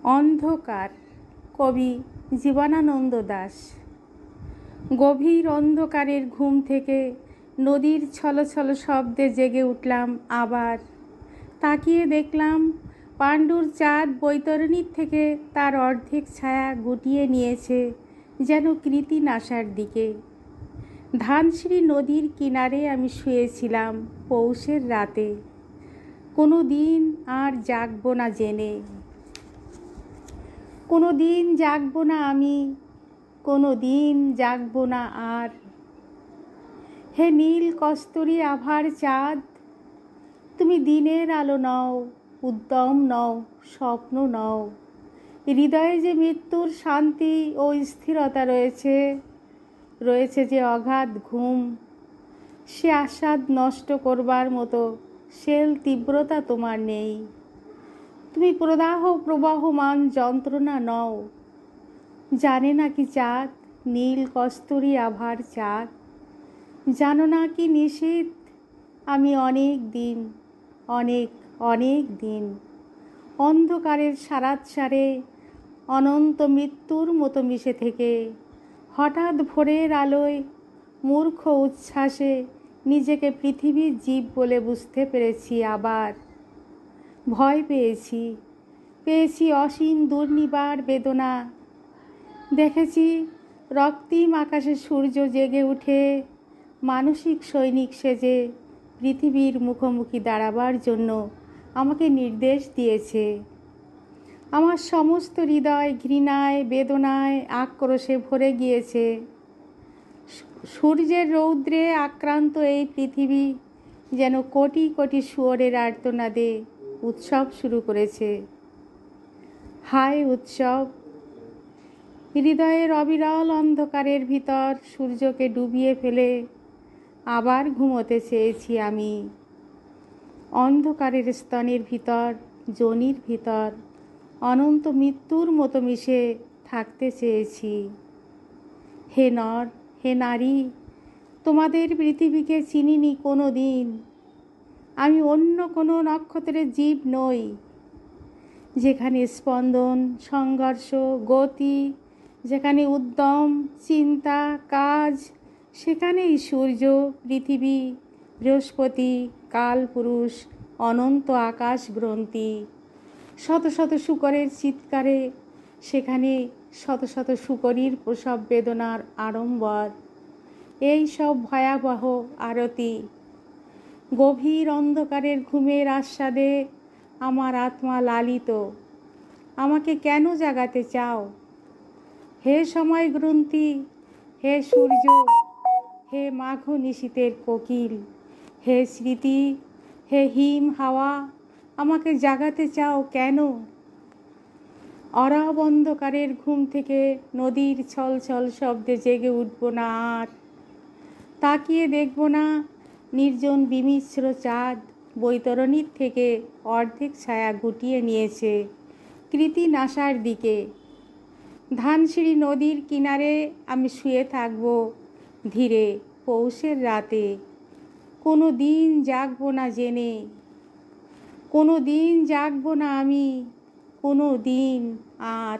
অন্ধকার। কবি জীবনানন্দ দাশ। গভীর অন্ধকারের ঘুম থেকে নদীর ছলছল শব্দে জেগে উঠলাম আবার। তাকিয়ে দেখলাম পাণ্ডুর চাঁদ বৈতরণীর থেকে তার অর্ধেক ছায়া গুটিয়ে নিয়েছে যেন কৃতিনাশার দিকে। ধানসিঁড়ি নদীর কিনারে আমি শুয়েছিলাম পৌষের রাতে, কোনো দিন আর জাগব না জেনে। কোনো দিন জাগব না আমি, কোনো দিন জাগব না আর। হে নীল কস্তুরী আভার চাঁদ, তুমি দিনের আলো নও, উদ্যম নও, স্বপ্ন নও। হৃদয়ে যে মৃত্যুর শান্তি ও স্থিরতা রয়েছে, রয়েছে যে অগাধ ঘুম, সে আস্বাদ নষ্ট করবার মতো শেল তীব্রতা তোমার নেই। তুমি প্রবাহমান যন্ত্রণা নও। জানে না কি চাঁদ, নীল কস্তুরী আভার চাঁদ, জানো না কি নিশীথ, আমি অনেক দিন, অনেক দিন অন্ধকারের সারাৎসারে অনন্ত মৃত্যুর মতো মিশে থেকে হঠাৎ ভোরের আলোয় মূর্খ উচ্ছ্বাসে নিজেকে পৃথিবীর জীব বলে বুঝতে পেরেছি আবার। ভয় পেয়েছি অসীম দুর্নিবার বেদনা। দেখেছি রক্তিম আকাশে সূর্য জেগে উঠে মানসিক সৈনিক সেজে পৃথিবীর মুখোমুখি দাঁড়াবার জন্য আমাকে নির্দেশ দিয়েছে। আমার সমস্ত হৃদয় ঘৃণায়, বেদনায়, আক্রোশে ভরে গিয়েছে। সূর্যের রৌদ্রে আক্রান্ত এই পৃথিবী যেন কোটি কোটি শুয়োরের আর্তনাদে উৎসব শুরু করেছে। হায় উৎসব! হৃদয়ের অবিরল অন্ধকারের ভিতর সূর্যকে ডুবিয়ে ফেলে আবার ঘুমোতে চেয়েছি আমি। অন্ধকারের স্তনের ভিতর, যোনির ভিতর অনন্ত মৃত্যুর মতো মিশে থাকতে চেয়েছি। হে নর, হে নারী, তোমাদের পৃথিবীকে চিনিনি কোনো দিন। আমি অন্য কোনো নক্ষত্রের জীব নই, যেখানে স্পন্দন, সংঘর্ষ, গতি, যেখানে উদ্যম, চিন্তা, কাজ, সেখানেই সূর্য, পৃথিবী, বৃহস্পতি, কালপুরুষ, অনন্ত আকাশ গ্রন্থি। শত শত শূকরের চিৎকারে সেখানে শত শত শূকরীর প্রসব বেদনার আড়ম্বর। এই সব ভয়াবহ আরতি। গভীর অন্ধকারের ঘুমের আস্বাদে আমার আত্মা লালিত। আমাকে কেন জাগাতে চাও? হে সময় গ্রন্থি, হে সূর্য, হে মাঘ নিশীথের কোকিল, হে স্মৃতি, হে হিম হাওয়া, আমাকে জাগাতে চাও কেন? অরব অন্ধকারের ঘুম থেকে নদীর ছলছল শব্দে জেগে উঠব না আর। তাকিয়ে দেখব না নির্জন বিমিশ্র চাঁদ বৈতরণীর থেকে অর্ধেক ছায়া গুটিয়ে নিয়েছে কৃতিনাশার দিকে। ধানসিঁড়ি নদীর কিনারে আমি শুয়ে থাকব ধীরে পৌষের রাতে, কোনো দিন জাগব না জেনে। কোনো দিন জাগব না আমি, কোনো দিন আর।